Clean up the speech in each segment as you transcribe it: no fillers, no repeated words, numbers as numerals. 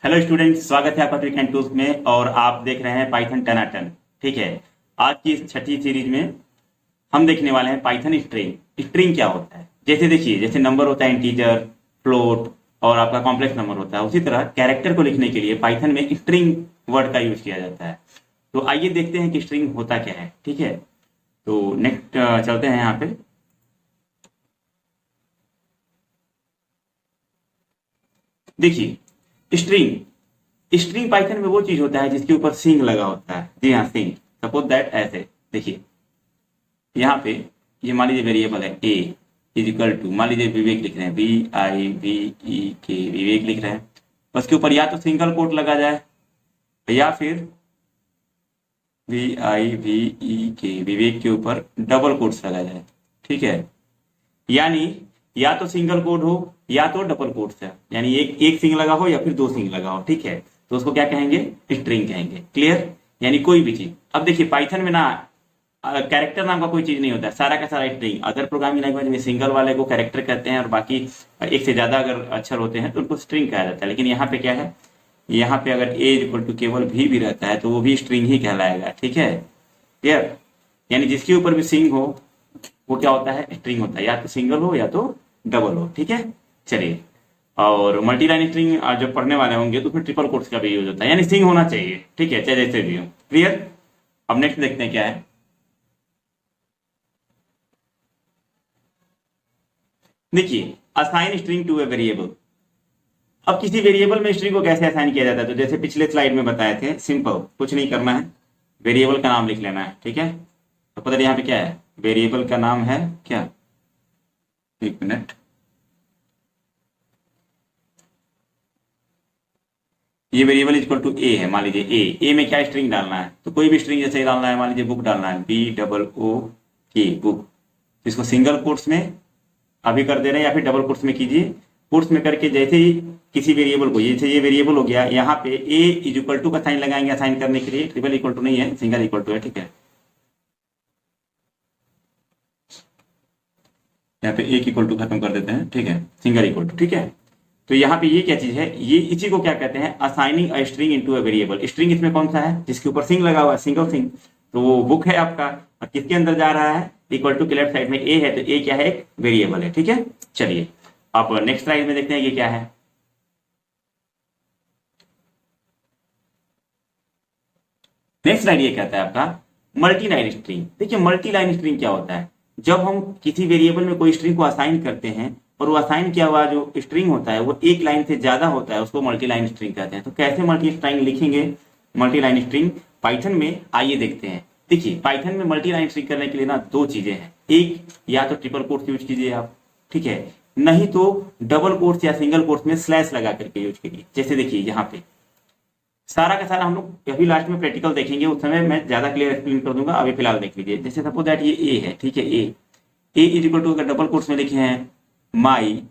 Hello student, स्वागत है आपका ट्रिक एंड टूल्स में। और आप देख रहे हैं पाइथन 10 ठीक है। आज की इस छठी सीरीज में हम देखने वाले हैं पाइथन स्ट्रिंग। स्ट्रिंग क्या होता है? जैसे देखिए, जैसे नंबर होता है इंटीजर, फ्लोट और आपका कॉम्प्लेक्स नंबर होता है, उसी तरह कैरेक्टर को लिखने के लिए पाइथन में स्ट्रिंग वर्ड का यूज किया जाता है। तो आइए देखते हैं कि स्ट्रिंग होता क्या है। ठीक है, तो नेक्स्ट चलते हैं यहाँ पे। देखिए, स्ट्रिंग स्ट्रिंग पाइथन में वो चीज होता है जिसके ऊपर सिंग लगा होता है। जी हाँ, सिंग। सपोज दैट ऐसे देखिए, यहाँ पे ये मान लीजिए वेरिएबल है ए इज इक्वल टू, मान लीजिए विवेक लिख रहे हैं, VIVEK, विवेक लिख रहे हैं। उसके ऊपर या तो सिंगल कोट लगा जाए या फिर VIVEK, विवेक के ऊपर डबल कोट्स लगा जाए। ठीक है, यानी या तो सिंगल कोट हो या तो डबल कोट्स है, यानी एक एक सिंग लगा हो या फिर दो सिंग लगा हो। ठीक है, तो उसको क्या कहेंगे? स्ट्रिंग कहेंगे। क्लियर? यानी कोई भी चीज। अब देखिए, पाइथन में ना कैरेक्टर नाम का कोई चीज नहीं होता है, सारा का सारा स्ट्रिंग। अदर प्रोग्रामिंग लैंग्वेज में सिंगल वाले को कैरेक्टर कहते हैं और बाकी एक से ज्यादा अगर अक्षर होते हैं तो उनको स्ट्रिंग कहा जाता है। लेकिन यहाँ पे क्या है, यहाँ पे अगर ए इक्वल टू केवल भी रहता है तो वो भी स्ट्रिंग ही कहलाएगा। ठीक है, क्लियर? यानी जिसके ऊपर भी सिंग हो वो क्या होता है? स्ट्रिंग होता है, या तो सिंगल हो या तो डबल हो। ठीक है, चलिए। और मल्टी लाइन स्ट्रिंग जब पढ़ने वाले होंगे तो उसमें ट्रिपल कोट्स का भी यूज होता है, यानी सिंग होना चाहिए। ठीक है, चाहे जैसे भी हो। क्लियर? अब नेक्स्ट देखते हैं क्या है। देखिए, assign string to a variable. अब किसी वेरिएबल में स्ट्रिंग को कैसे असाइन किया जाता है? तो जैसे पिछले स्लाइड में बताए थे, सिंपल, कुछ नहीं करना है, वेरिएबल का नाम लिख लेना है। ठीक है, तो पता यहाँ पे क्या है, वेरिएबल का नाम है क्या, एक मिनट, ये वेरिएबल इक्वल टू ए है। मान लीजिए ए में क्या स्ट्रिंग डालना है, तो कोई भी स्ट्रिंग जैसे डालना है, मान लीजिए बुक डालना है, BOOK, बुक। इसको सिंगल कोट्स में अभी कर दे रहे हैं या फिर डबल कोट्स में कीजिए। कोट्स में करके जैसे ही किसी वेरिएबल को, जैसे ये वेरिएबल हो गया, यहाँ पे ए इज इक्वल टू का साइन लगाएंगे असाइन करने के लिए। ट्रिपल इक्वल टू नहीं है, सिंगल इक्वल टू है। ठीक है, यहाँ पे एक इक्वल टू खत्म कर देते हैं। ठीक है, सिंगल इक्वल टू। ठीक है, तो यहाँ पे ये क्या चीज है, ये इसी को क्या कहते हैं, assigning a string into a variable. String इसमें कौन सा है? जिसके ऊपर सिंग लगा हुआ है, सिंगल सिंग। तो वो बुक है आपका, और किसके अंदर जा रहा है? इक्वल टू के लेफ्ट साइड में ए है, तो ए क्या है? एक वेरिएबल है। ठीक है, चलिए अब नेक्स्ट स्लाइड में देखते हैं ये क्या है। नेक्स्ट स्लाइड ये कहता है आपका मल्टी लाइन स्ट्रिंग। देखिए, मल्टी लाइन स्ट्रिंग क्या होता है, जब हम किसी वेरिएबल में कोई स्ट्रिंग को असाइन करते हैं और वो असाइन किया हुआ जो स्ट्रिंग होता है वो एक लाइन से ज्यादा होता है, उसको मल्टी लाइन स्ट्रिंग कहते हैं। तो कैसे मल्टी स्ट्रिंग लिखेंगे, मल्टी लाइन स्ट्रिंग पाइथन में? आइए देखते हैं। देखिए, पाइथन में मल्टी लाइन स्ट्रिंग करने के लिए ना दो चीजें हैं। एक, या तो ट्रिपल कोट्स यूज कीजिए आप, ठीक है, नहीं तो डबल कोट्स या सिंगल कोट्स में स्लैश लगा करके यूज कीजिए। जैसे देखिए, यहाँ पे सारा का सारा हम लोग अभी लास्ट में प्रैक्टिकल देखेंगे, उस समय मैं ज्यादा क्लियर एक्सप्लेन कर दूंगा। अभी फिलहाल देख लीजिए। जैसे सपोज दैट ये ए है, ठीक है, ए इज इक्वल टू अगर डबल कोट्स में लिखे हैं माई,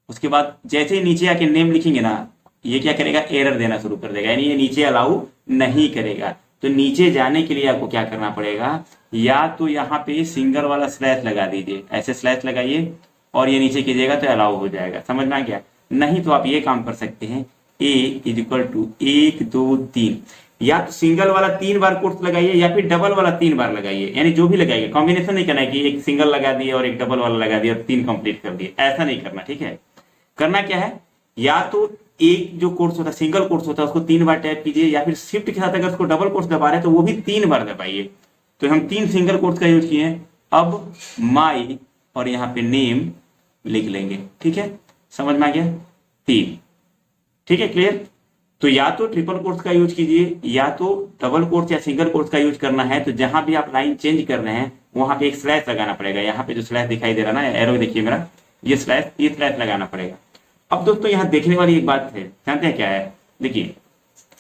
उसके बाद जैसे ही नीचे आके नेम लिखेंगे ना, ये क्या करेगा? एरर देना शुरू कर देगा, यानी ये नीचे अलाउ नहीं करेगा। तो नीचे जाने के लिए आपको क्या करना पड़ेगा, या तो यहाँ पे सिंगल वाला स्लैश लगा दीजिए, ऐसे स्लैश लगाइए और ये नीचे कीजिएगा तो अलाउ हो जाएगा। समझ में आ गया? नहीं तो आप ये काम कर सकते हैं, ए इज इक्वल टू 1 2 3, या तो सिंगल वाला 3 बार कोट्स लगाइए या फिर डबल वाला 3 बार लगाइए, यानी जो भी लगाइए। कॉम्बिनेशन नहीं करना है कि एक सिंगल लगा दिए और एक डबल वाला लगा दिया और 3 कंप्लीट कर दिए, ऐसा नहीं करना। ठीक है, करना क्या है, या तो एक जो कोर्स होता है, सिंगल कोर्स होता है, उसको 3 बार टैप कीजिए, या फिर शिफ्ट के साथ अगर उसको डबल कोर्स दबा रहे हैं तो वो भी 3 बार दबाइए। तो हम 3 सिंगल कोर्स का यूज किए हैं। अब माई और यहाँ पे नेम लिख लेंगे। ठीक है, समझ में आ गया? 3। ठीक है, क्लियर? तो या तो ट्रिपल कोट्स का यूज कीजिए या तो डबल कोट्स या सिंगल कोट्स का यूज करना है। तो जहां भी आप लाइन चेंज कर रहे हैं वहां पे एक स्लैश लगाना पड़ेगा। यहाँ पे जो स्लैश दिखाई दे रहा है ना, एरो देखिए मेरा, ये स्लैश लगाना पड़ेगा। अब दोस्तों यहाँ देखने वाली एक बात है, जानते हैं क्या है? देखिए,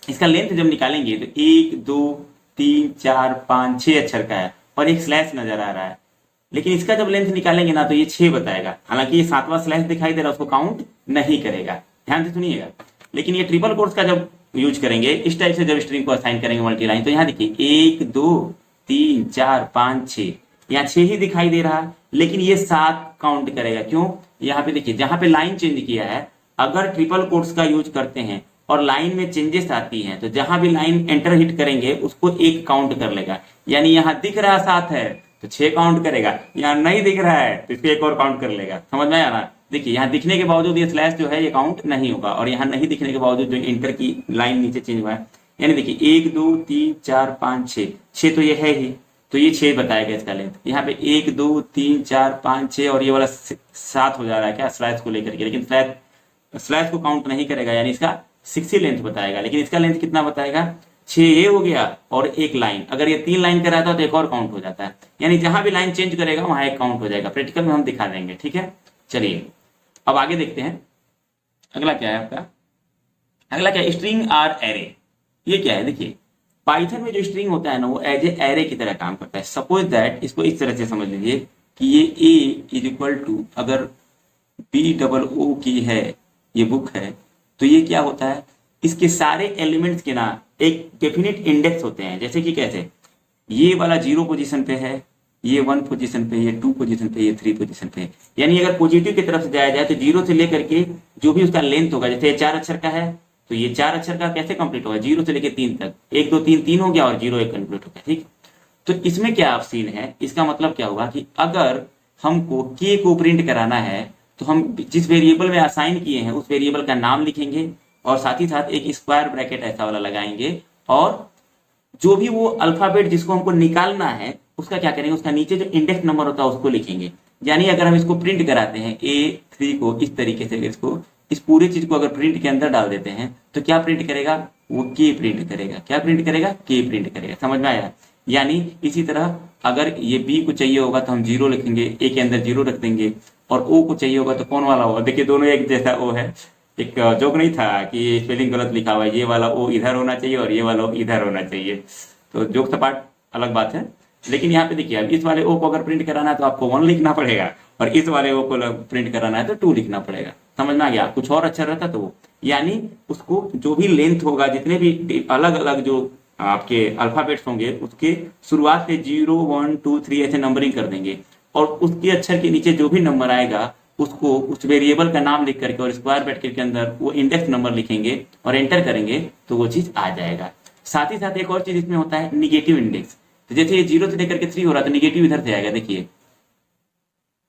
इसका लेंथ जब निकालेंगे तो 1 2 3 4 5 6 अक्षर का है और एक स्लैश नजर आ रहा है। लेकिन इसका जब लेंथ निकालेंगे ना तो ये 6 बताएगा। हालांकि ये 7वां स्लैश दिखाई दे रहा है, उसको काउंट नहीं करेगा। ध्यान से सुनिएगा। लेकिन ये ट्रिपल कोट्स का जब यूज करेंगे, इस टाइप से जब स्ट्रिंग को असाइन करेंगे मल्टी लाइन, तो यहाँ देखिए 1 2 3 4 5 6, यहाँ 6 ही दिखाई दे रहा है, लेकिन ये 7 काउंट करेगा। क्यों? यहाँ पे देखिए, जहां पे लाइन चेंज किया है, अगर ट्रिपल कोट्स का यूज करते हैं और लाइन में चेंजेस आती हैं तो जहां भी लाइन एंटर हिट करेंगे उसको एक काउंट कर लेगा। यानी यहाँ दिख रहा 7 है तो 6 काउंट करेगा, यहाँ नहीं दिख रहा है तो इसको एक और काउंट कर लेगा। समझ में आया ना? देखिए यहाँ दिखने के बावजूद ये स्लैश जो है ये काउंट नहीं होगा, और यहाँ नहीं दिखने के बावजूद जो इंटर की लाइन नीचे चेंज हुआ है, यानी देखिए 1 2 3 4 5 6 तो ये है ही, तो ये 6 बताएगा इसका लेंथ। यहाँ पे 1 2 3 4 5 6 और ये वाला 7 हो जा रहा है क्या स्लैश को लेकर के, लेकिन स्लैश को काउंट नहीं करेगा, यानी इसका 6 ही लेंथ बताएगा, लेकिन इसका लेंथ कितना बताएगा 6 ये हो गया और एक लाइन। अगर ये 3 लाइन कराता है तो एक और काउंट हो जाता है, यानी जहां भी लाइन चेंज करेगा वहां एक काउंट हो जाएगा। प्रैक्टिकल में हम दिखा देंगे, ठीक है। चलिए अब आगे देखते हैं, अगला क्या है आपका, अगला क्या है स्ट्रिंग आर एरे। ये क्या है, देखिए पाइथन में जो स्ट्रिंग होता है ना वो एज ए एरे की तरह काम करता है। सपोज दैट इसको इस तरह से समझ लीजिए कि ये ए इज इक्वल टू, अगर BOO की है ये बुक है, तो ये क्या होता है, इसके सारे एलिमेंट्स के ना एक डेफिनेट इंडेक्स होते हैं। जैसे कि कैसे, ये वाला 0 पोजीशन पे है, ये 1 पोजीशन पे, ये 2 पोजीशन पे, ये 3 पोजीशन पे। यानी अगर पॉजिटिव की तरफ से जाया जाए तो 0 से लेकर के जो भी उसका लेंथ होगा, जैसे 4 अक्षर का है तो ये 4 अक्षर का कैसे कंप्लीट होगा, 0 से लेकर 3 तक, 1 2 3 3 हो गया और 0 1 कंप्लीट हो गया, ठीक। तो इसमें क्या सीन है, इसका मतलब क्या होगा कि अगर हमको के को प्रिंट कराना है तो हम जिस वेरिएबल में असाइन किए हैं उस वेरिएबल का नाम लिखेंगे और साथ ही साथ एक स्क्वायर ब्रैकेट ऐसा वाला लगाएंगे, और जो भी वो अल्फाबेट जिसको हमको निकालना है उसका क्या करेंगे, उसका नीचे जो इंडेक्स नंबर होता है उसको लिखेंगे। यानी अगर हम इसको प्रिंट कराते हैं A3 को इस तरीके से, इसको इस पूरी चीज को अगर प्रिंट के अंदर डाल देते हैं तो क्या प्रिंट करेगा, वो के प्रिंट करेगा। क्या प्रिंट करेगा, के प्रिंट करेगा। समझ में आया? यानी इसी तरह अगर ये बी को चाहिए होगा तो हम 0 लिखेंगे, ए के अंदर 0 रख देंगे, और ओ को चाहिए होगा तो कौन वाला होगा, देखिए दोनों एक जैसा ओ है। एक जोक नहीं था कि स्पेलिंग गलत लिखा हुआ है, ये वाला ओ इधर होना चाहिए और ये वाला ओ इधर होना चाहिए, तो जोक सपाट अलग बात है। लेकिन यहाँ पे देखिए अब इस वाले ओ को अगर प्रिंट कराना है तो आपको 1 लिखना पड़ेगा, और इस वाले ओ को प्रिंट कराना है तो 2 लिखना पड़ेगा। समझ में आ गया? कुछ और अच्छा रहता तो वो, यानी उसको जो भी लेंथ होगा, जितने भी अलग अलग जो आपके अल्फाबेट्स होंगे उसके शुरुआत से 0 1 2 3 ऐसे नंबरिंग कर देंगे, और उसके अक्षर के नीचे जो भी नंबर आएगा उसको उस वेरिएबल का नाम लिख करके और स्क्वायर ब्रैकेट के अंदर वो इंडेक्स नंबर लिखेंगे और एंटर करेंगे तो वो चीज आ जाएगा। साथ ही साथ एक और चीज इसमें होता है निगेटिव इंडेक्स। तो जैसे ये 0 से लेकर के 3 हो रहा है तो निगेटिव इधर से आएगा, देखिए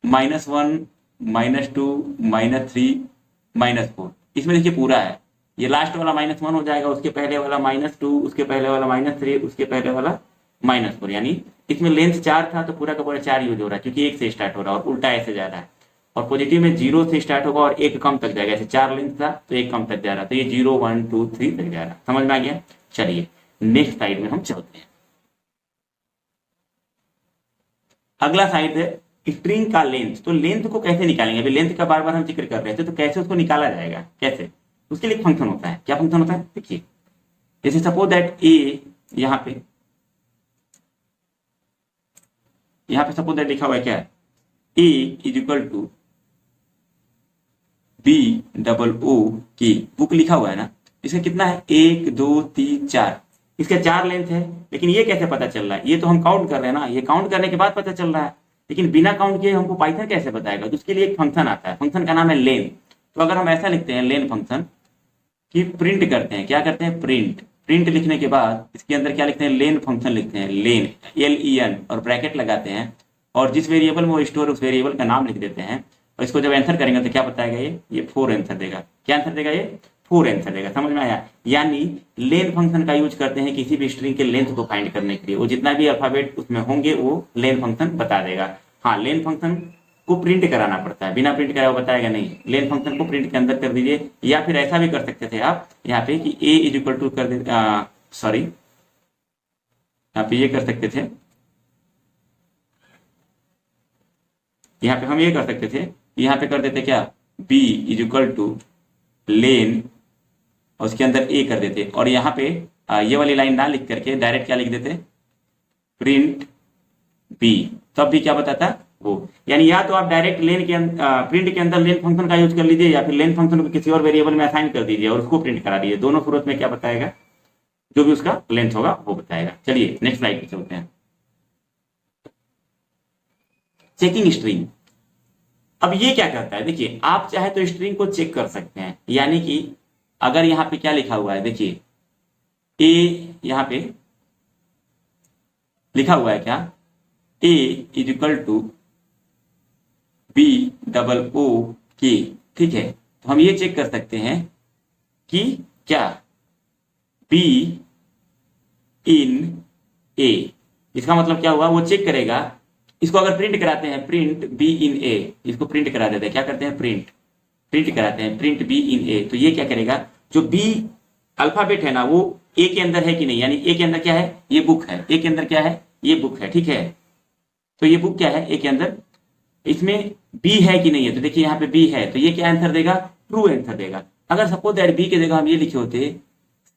-1 -2 -3 -4, इसमें देखिए पूरा है। ये लास्ट वाला -1 हो जाएगा, उसके पहले वाला -2, उसके पहले वाला -3, उसके पहले वाला -4, यानी इसमें लेंथ 4 था तो पूरा का पूरा 4 यूज हो रहा है क्योंकि 1 से स्टार्ट हो रहा है और उल्टा ऐसे जा रहा है। और पॉजिटिव में 0 से स्टार्ट होगा और 1 कम तक जाएगा, ऐसे 4 लेंथ था तो 1 कम तक जा रहा है, तो ये 0 1 2 3 तक जा रहा है। समझ में आ गया? चलिए नेक्स्ट साइड में हम चलते हैं। अगला साइड है स्ट्रिंग का लेंथ। तो लेंथ को कैसे निकालेंगे, अभी लेंथ का बार बार हम जिक्र कर रहे थे, तो कैसे उसको निकाला जाएगा, कैसे, उसके लिए फंक्शन होता है। क्या फंक्शन होता है, देखिए जैसे सपोज दैट ए, यहाँ पे सपोज दैट लिखा हुआ है क्या, A is equal to BOO की बुक लिखा हुआ है ना, इसका कितना है 1 2 3 4, इसका 4 लेंथ है। लेकिन ये कैसे पता चल रहा है, ये तो हम काउंट कर रहे हैं ना, ये काउंट करने के बाद पता चल रहा है, लेकिन बिना काउंट किए हमको पाइथन कैसे बताएगा, तो उसके लिए एक फंक्शन आता है, फंक्शन का नाम है लेन। तो अगर हम ऐसा लिखते हैं लेन फंक्शन कि प्रिंट करते हैं, क्या करते हैं, प्रिंट लिखने के बाद इसके अंदर क्या लिखते हैं, लेन फंक्शन लिखते हैं, लेन LEN, और ब्रैकेट लगाते हैं, और जिस वेरिएबल में वो स्टोर उस वेरिएबल का नाम लिख देते हैं, और इसको जब आंसर करेंगे तो क्या बताएगा, ये 4 आंसर देगा। क्या आंसर देगा, ये 4 आंसर देगा। समझ में आया? यानी लेन फंक्शन का यूज करते हैं किसी भी स्ट्रिंग के लेंथ को फाइंड करने के लिए, वो जितना भी अल्फाबेट उसमें होंगे वो लेन फंक्शन बता देगा। हाँ, लेन फंक्शन को प्रिंट कराना पड़ता है, बिना प्रिंट कराए वो बताएगा नहीं। लेन फंक्शन को प्रिंट के अंदर कर दीजिए, या फिर ऐसा भी कर सकते थे आप यहाँ पे कि ए इज इक्वल टू कर दे, सॉरी यहाँ पे ये कर सकते थे, यहाँ पे हम ये कर सकते थे, यहाँ पे कर देते क्या, B is equal to len, और उसके अंदर ए कर देते, और यहाँ पे ये वाली लाइन ना लिख करके डायरेक्ट क्या लिख देते, प्रिंट बी, तब भी क्या बताता वो। यानी या तो आप डायरेक्ट लेन के प्रिंट के अंदर लेन फंक्शन का यूज कर लीजिए, या फिर लेन फंक्शन को किसी और वेरिएबल में असाइन कर दीजिए और उसको प्रिंट करा दीजिए। दोनों सूरत में क्या बताएगा, जो भी उसका लेंथ होगा वो बताएगा। चलिए नेक्स्ट स्लाइड पे चलते हैं। Checking string. अब ये क्या करता है, देखिए आप चाहे तो स्ट्रिंग को चेक कर सकते हैं, यानी कि अगर यहाँ पे क्या लिखा हुआ है, देखिए ए यहाँ पे लिखा हुआ है क्या, A is equal to B double O K, ठीक है। तो हम ये चेक कर सकते हैं कि क्या बी इन ए, इसका मतलब क्या हुआ, वो चेक करेगा। इसको अगर प्रिंट कराते हैं, प्रिंट बी इन ए, इसको प्रिंट करा देते हैं, क्या करते हैं, प्रिंट कराते हैं, प्रिंट बी इन ए। तो ये क्या करेगा, जो बी अल्फाबेट है ना वो ए के अंदर है कि नहीं, यानी ए के अंदर क्या है, ये बुक है, ए के अंदर क्या है, ये बुक है, ठीक है। तो ये बुक क्या है, ए के अंदर, इसमें बी है कि नहीं है, तो देखिए यहाँ पे बी है, तो ये क्या आंसर देगा, ट्रू आंसर देगा। अगर सपोज दैट बी के जगह हम ये लिखे होते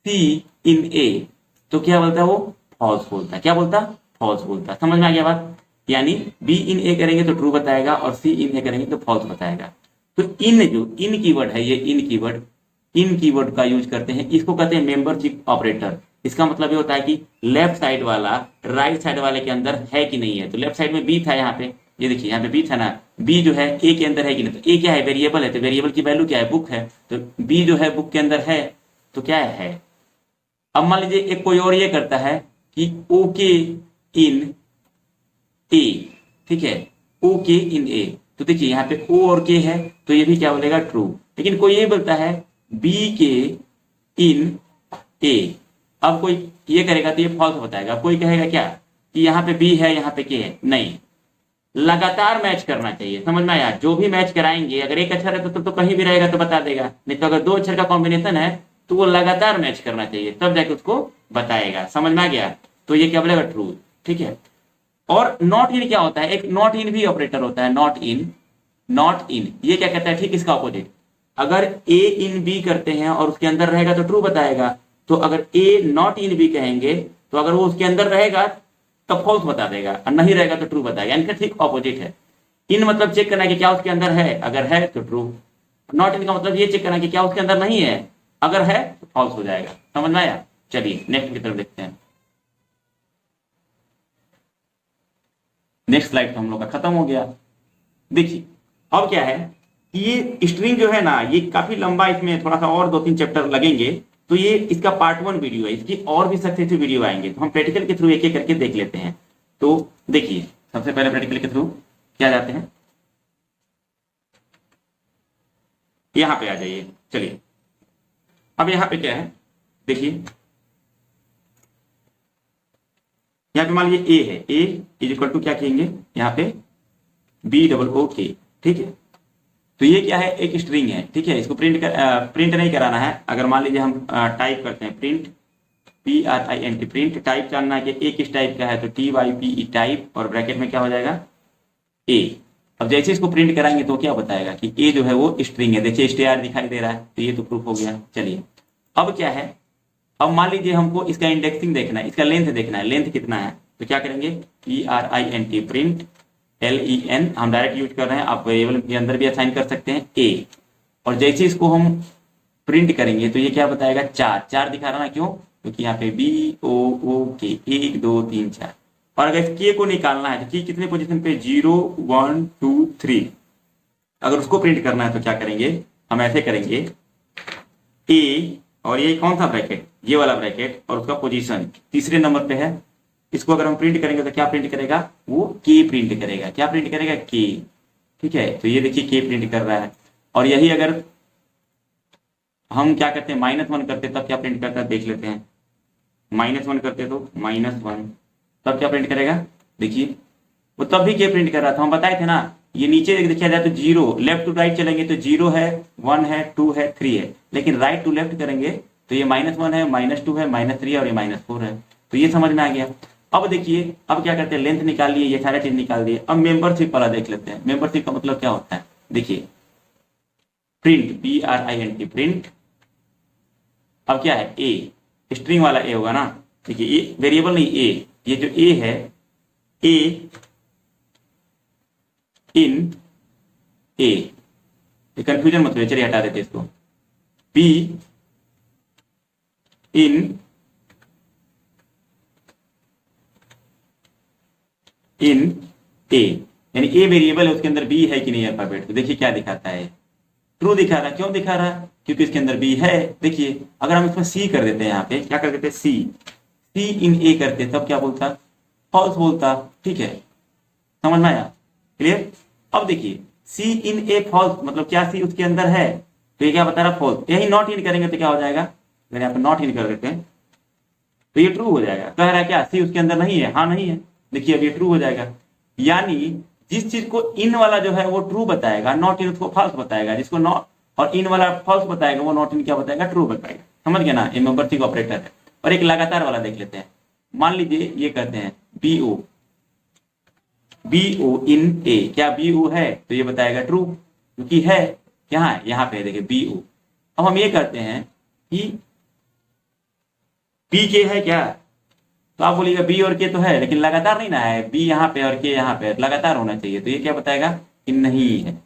सी इन ए, तो क्या बोलता है वो, फॉल्स बोलता है, क्या बोलता, फॉल्स बोलता है। समझ में आ गया बात, यानी बी इन ए करेंगे तो ट्रू बताएगा और सी इन ए करेंगे तो फॉल्स बताएगा। तो इन जो इन कीवर्ड है, ये इन कीवर्ड का यूज करते हैं, इसको कहते हैं मेंबरशिप ऑपरेटर। इसका मतलब ये होता है कि लेफ्ट साइड वाला राइट साइड वाले के अंदर है कि नहीं है। तो लेफ्ट साइड में बी था, यहाँ पे ये देखिए यहाँ पे बी था ना, बी जो है ए के अंदर है कि नहीं, तो ए क्या है, वेरिएबल है, तो वेरिएबल की वैल्यू क्या है, बुक है, तो बी जो है बुक के अंदर है, तो क्या है। अब मान लीजिए एक कोई और ये करता है कि ओके इन ए, ठीक है, ओके इन ए, तो देखिए यहाँ पे ओ और के है, तो ये भी क्या बोलेगा, ट्रू। लेकिन कोई ये बोलता है बी के इन ए, अब कोई ये करेगा तो ये फॉल्स बताएगा। कोई कहेगा क्या कि यहाँ पे बी है यहाँ पे के है, नहीं, लगातार मैच करना चाहिए। समझ में आया, जो भी मैच कराएंगे अगर एक अक्षर है तो कहीं भी रहेगा तो बता देगा, नहीं तो अगर दो अक्षर का कॉम्बिनेशन है तो वो लगातार मैच करना चाहिए, तब जाके उसको बताएगा। समझ में आ गया, तो ये क्या बोलेगा, ट्रू, ठीक है। और नॉट इन क्या होता है, एक नॉट इन भी ऑपरेटर होता है, नॉट इन ये क्या कहता है, ठीक इसका ऑपोजिट। अगर ए इन बी करते हैं और उसके अंदर रहेगा तो ट्रू बताएगा, तो अगर ए नॉट इन बी कहेंगे तो अगर वो उसके अंदर रहेगा तो फॉल्स बता देगा, और नहीं रहेगा तो ट्रू बताएगा, यानी ठीक ऑपोजिट है। इन मतलब चेक करना कि क्या उसके अंदर है, अगर है तो ट्रू। नॉट इन का मतलब ये चेक करना कि क्या उसके अंदर नहीं है, अगर है तो फॉल्स हो जाएगा। समझ में आया, चलिए नेक्स्ट की तरफ देखते हैं। नेक्स्ट स्लाइड तो हम लोग का खत्म हो गया। देखिए अब क्या है कि ये स्ट्रिंग जो है ना, ये काफी लंबा, इसमें थोड़ा सा और 2-3 चैप्टर लगेंगे, तो ये इसका पार्ट 1 वीडियो है, इसकी और भी सक्सेसिव वीडियो आएंगे, तो हम प्रैक्टिकल के थ्रू एक एक करके देख लेते हैं। तो देखिए सबसे पहले प्रैक्टिकल के थ्रू क्या जाते हैं, यहां पे आ जाइए। चलिए अब यहाँ पे क्या है, देखिए यहाँ पे मान लीजिए ए है, ए इज इक्वल टू क्या कहेंगे यहाँ पे, बी डबल ओ के, ठीक है। तो ये क्या है, एक स्ट्रिंग है, ठीक है। इसको प्रिंट नहीं कराना है। अगर मान लीजिए हम टाइप करते हैं प्रिंट PRINT, प्रिंट टाइप जानना है कि ए किस टाइप का है, तो TYPE टाइप, और ब्रैकेट में क्या हो जाएगा, ए। अब जैसे इसको प्रिंट कराएंगे तो क्या बताएगा कि ए जो है वो स्ट्रिंग है, देखिए स्टार दिखाई दे रहा है, तो ये तो प्रूफ हो गया। चलिए अब क्या है, अब मान लीजिए हमको इसका इंडेक्सिंग देखना है, इसका लेंथ देखना है, लेंथ कितना है, तो क्या करेंगे, PRINT प्रिंट LEN, हम डायरेक्ट यूज कर रहे हैं, आप वेरिएबल के अंदर भी असाइन कर सकते हैं ए। और जैसे इसको हम प्रिंट करेंगे तो ये क्या बताएगा, 4 दिखा रहा ना, क्यों, क्योंकि यहाँ पे BOOK 1 2 3 4। और अगर के को निकालना है तो की कितने पोजीशन पे, 0 1 2 3। अगर उसको प्रिंट करना है तो क्या करेंगे, हम ऐसे करेंगे ए, और ये कौन सा ब्रैकेट, ये वाला ब्रैकेट, और उसका पोजीशन तीसरे नंबर पे है। इसको अगर हम प्रिंट करेंगे तो क्या प्रिंट करेगा, वो के प्रिंट करेगा, क्या प्रिंट करेगा, के, ठीक है। तो ये देखिए के प्रिंट कर रहा है। और यही अगर हम क्या करते हैं, -1 करते तब क्या प्रिंट करता है, देख लेते हैं। -1 करते तो -1, तब क्या प्रिंट करेगा, देखिए वो तब भी के प्रिंट कर रहा था, हम बताए थे ना। ये नीचे देखा जाए तो 0, लेफ्ट टू राइट चलेंगे तो 0 है, 1 है, 2 है, 3 है, लेकिन राइट टू लेफ्ट करेंगे तो ये -1 है, -2 है, -3 है, और ये -4 है। तो ये समझ में आ गया। अब देखिए अब क्या करते हैं, लेंथ निकाल लिए, ये सारे चीज निकाल दिए। अब मेंबरशिप वाला देख लेते हैं। मेंबरशिप का मतलब क्या होता है, देखिए प्रिंट PRINT प्रिंट, अब क्या है, ए, स्ट्रिंग वाला ए होगा ना, देखिए ये वेरिएबल नहीं, ए, ये जो ए है, ए इन ए, ये कंफ्यूजन मत हो, चलिए हटा देते इसको, बी इन ए, यानी ए वेरिएबल है, उसके अंदर बी है कि नहीं अल्फाबेट। तो देखिए क्या दिखाता है, ट्रू दिखा रहा है। क्यों दिखा रहा है, क्योंकि इसके अंदर बी है। देखिए अगर हम इसमें सी कर देते हैं, यहाँ पे क्या कर देते हैं, सी इन ए करते तब क्या बोलता, फॉल्स बोलता। ठीक है, समझ में आया, क्लियर। अब देखिए सी इन ए फॉल्स मतलब क्या, सी उसके अंदर है तो ये क्या बता रहा, फॉल्स। यही नॉट इन करेंगे तो क्या हो जाएगा, अगर यहाँ पे नॉट इन कर देते हैं तो ये ट्रू हो जाएगा। कह रहा है क्या, सी उसके अंदर नहीं है, हाँ नहीं है, देखिए अब ये ट्रू हो जाएगा। यानी जिस चीज को इन वाला जो है वो ट्रू बताएगा, नॉट इन उसको फॉल्स बताएगा, जिसको नॉट और इन वाला फॉल्स बताएगा वो नॉट इन क्या बताएगा, ट्रू बताएगा। समझ गया ना, ये मेंबरशिप ऑपरेटर है। और एक लगातार वाला देख लेते हैं। मान लीजिए ये कहते हैं बी ओ इन ए, क्या बी ओ है तो ये बताएगा ट्रू, क्योंकि है यहाँ पे देखिए बी ओ। अब हम ये कहते हैं कि बी के है क्या, तो आप बोलिएगा बी और के तो है लेकिन लगातार नहीं ना है, बी यहाँ पे और के यहाँ पे, लगातार होना चाहिए, तो ये क्या बताएगा कि नहीं है,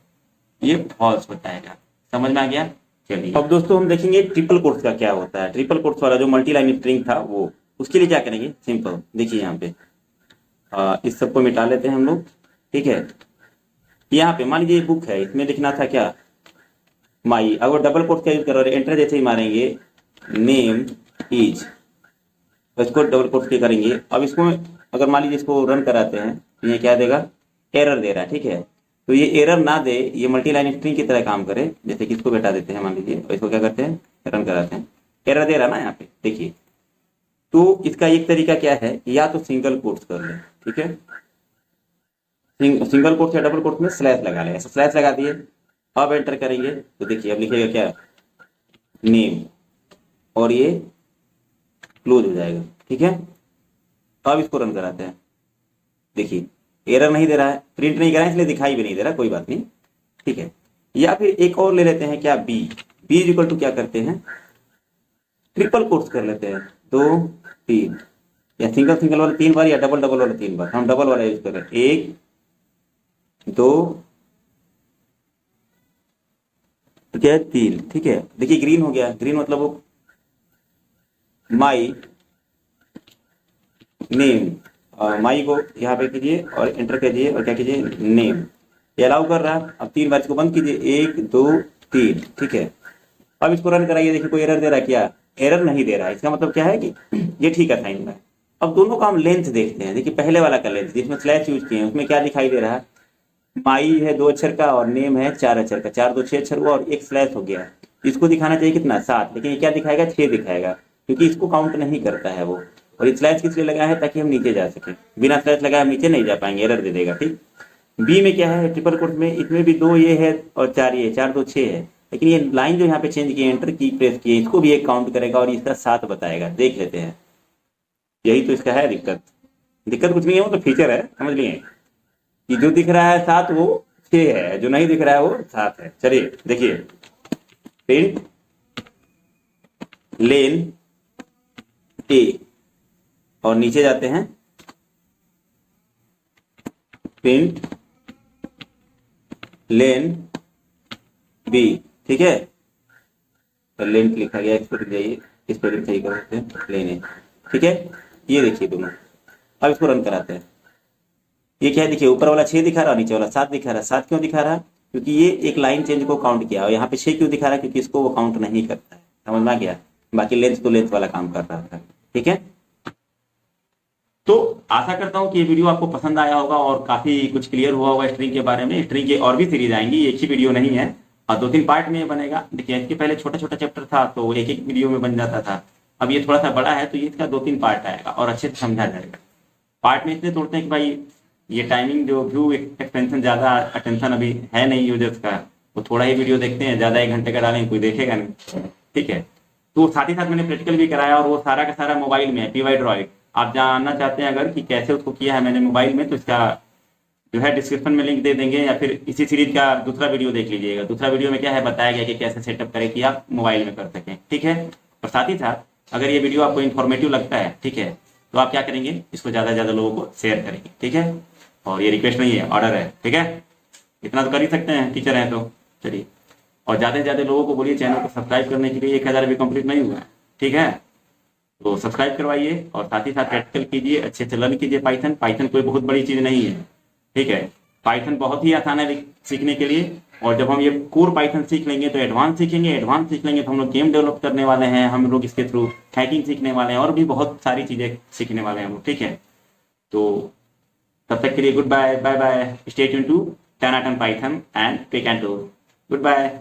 ये फॉल्स बताएगा। समझ में आ गया। चलिए अब दोस्तों हम देखेंगे ट्रिपल कोट्स का क्या होता है। ट्रिपल कोट्स वाला जो मल्टी लाइन स्ट्रिंग था वो, उसके लिए क्या करेंगे, सिंपल देखिए यहाँ पे इस सबको मिटा लेते हैं हम लोग। ठीक है, यहाँ पे मान लीजिए बुक है, इसमें लिखना था क्या, माई। अगर डबल कोट्स का यूज कर रहे, एंटर जैसे ही मारेंगे नेम इज, इसको डबल कोट्स के करेंगे। अब इसको अगर मान लीजिए इसको रन कराते हैं तो ये क्या देगा, एरर दे रहा है। ठीक है, तो ये एरर ना दे, ये मल्टी लाइन स्ट्रिंग की तरह काम करे। जैसे कि इसको बैठा देते हैं मान लीजिए, और इसको क्या करते हैं, रन कराते हैं, एरर दे रहा ना यहाँ पे, देखिए। तो इसका एक तरीका क्या है, या तो सिंगल कोट्स कर ले, ठीक है, सिंगल कोट्स या डबल कोट्स में स्लैश लगा ले, ऐसा स्लैश लगा दिए। अब एंटर करेंगे तो देखिए अब लिखेगा क्या, नेम, और ये क्लोज हो जाएगा। ठीक है, अब इसको रन कराते हैं, देखिए एरर नहीं दे रहा है, प्रिंट नहीं कर रहा है इसलिए दिखाई भी नहीं दे रहा, कोई बात नहीं। ठीक है, या फिर एक और ले लेते हैं क्या, बी इज इक्वल टू क्या करते हैं, ट्रिपल कोट्स कर लेते हैं, 2 3, या सिंगल वाला 3 बार या डबल वाला 3 बार। हम डबल वाला यूज कर रहे हैं, 1 2 तो क्या है 3। ठीक है, देखिए ग्रीन हो गया, ग्रीन मतलब वो माई नेम, माई को यहाँ पे कीजिए और एंटर कीजिए और क्या कीजिए, नेम, ये अलाउ कर रहा है। अब 3 बार इसको बंद कीजिए, 1 2 3। ठीक है, अब इसको रन कराइए, देखिए कोई एरर दे रहा है क्या, एरर नहीं दे रहा है। इसका मतलब क्या है कि ये ठीक है, साइन है। अब दोनों का हम लेंथ देखते हैं। देखिए पहले वाला का लेंथ जिसमें स्लैश यूज किए हैं उसमें क्या दिखाई दे रहा है, माई है 2 अक्षर का और नेम है 4 अक्षर का, 4 2 6 अक्षर हुआ और एक स्लैश हो गया। इसको दिखाना चाहिए कितना, 7, लेकिन ये क्या दिखाएगा, 6 दिखाएगा, क्योंकि इसको काउंट नहीं करता है वो। और स्लैश किस लिए लगा है, ताकि हम नीचे जा सके, बिना स्लैश लगाए हम नीचे नहीं जा पाएंगे, एरर दे देगा। ठीक, बी में क्या है, ट्रिपल कोट में, इसमें भी 2 ये है और 4 ये, 4 2 6 है, लेकिन ये लाइन जो यहाँ पे चेंज की, एंटर की प्रेस की, इसको भी एक काउंट करेगा और इसका 7 बताएगा। देख लेते हैं, यही तो इसका है दिक्कत। दिक्कत कुछ नहीं है, वो तो फीचर है, समझ लिए कि जो दिख रहा है 7 वो 6 है, जो नहीं दिख रहा है वो 7 है। चलिए देखिए, प्रिंट लेन ए, और नीचे जाते हैं प्रिंट लेन बी। ठीक है, तो लेन लिखा गया, इस पर जाइए, इस पर सही कर सकते हैं, लेन ए। ठीक है, ये देखिए दोनों। अब इसको रन कराते हैं, ये क्या है, देखिए ऊपर वाला 6 दिखा रहा है, नीचे वाला 7 दिखा रहा है। 7 क्यों दिखा रहा है, क्योंकि ये एक लाइन चेंज को काउंट किया, और यहाँ पे 6 क्यों दिखा रहा है, क्योंकि इसको वो काउंट नहीं करता है। समझ में आ गया, बाकी लेंथ तो लेंथ वाला काम कर रहा था। ठीक है, तो आशा करता हूं कि ये वीडियो आपको पसंद आया होगा और काफी कुछ क्लियर हुआ होगा स्ट्रिंग के बारे में। स्ट्रिंग के और भी सीरीज आएंगी, एक ही वीडियो नहीं है, और 2-3 पार्ट में बनेगा। देखिए इसके पहले छोटा छोटा चैप्टर था तो एक वीडियो में बन जाता था, अब ये थोड़ा सा बड़ा है तो ये इसका 2-3 पार्ट आएगा और अच्छे से समझा जाएगा। पार्ट में इसलिए तोड़ते हैं कि भाई ये टाइमिंग जो व्यू एक्सपेंशन, ज्यादा अटेंशन अभी है नहीं यूजर्स का, वो थोड़ा ही वीडियो देखते हैं, ज्यादा 1 घंटे का डालेंगे कोई देखेगा नहीं। ठीक है, तो साथ ही साथ मैंने प्रैक्टिकल भी कराया और वो सारा का सारा मोबाइल में है, PyDroid। आप जानना चाहते हैं अगर कि कैसे उसको किया है मैंने मोबाइल में, तो इसका जो है डिस्क्रिप्शन में लिंक दे देंगे, या फिर इसी सीरीज का दूसरा वीडियो देख लीजिएगा। दूसरा वीडियो में क्या है बताया गया कि कैसे सेटअप करें कि आप मोबाइल में कर सकें। ठीक है, और साथ ही साथ अगर ये वीडियो आपको इन्फॉर्मेटिव लगता है, ठीक है, तो आप क्या करेंगे, इसको ज्यादा से ज्यादा लोगों को शेयर करेंगे। ठीक है, और ये रिक्वेस्ट नहीं है, ऑर्डर है। ठीक है, इतना तो कर ही सकते हैं, टीचर है तो। चलिए, और ज्यादा से ज्यादा लोगों को बोलिए चैनल को सब्सक्राइब करने के लिए। 1000 अभी कंप्लीट नहीं हुआ है। ठीक है, तो सब्सक्राइब करवाइए और साथ ही साथ प्रैक्टिकल कीजिए, अच्छे से लर्न कीजिए। पाइथन कोई बहुत बड़ी चीज नहीं है। ठीक है, पाइथन बहुत ही आसान है सीखने के लिए, और जब हम ये कोर पाइथन सीख लेंगे तो एडवांस सीखेंगे, एडवांस सीख लेंगे तो हम लोग गेम डेवलप करने वाले हैं, हम लोग इसके थ्रू हैकिंग सीखने वाले हैं और भी बहुत सारी चीजें सीखने वाले हैं हम लोग, ठीक है। तो तब तक के लिए goodbye, bye bye, stay tune to 10 Pattern Python and Pick and Tool। Good bye.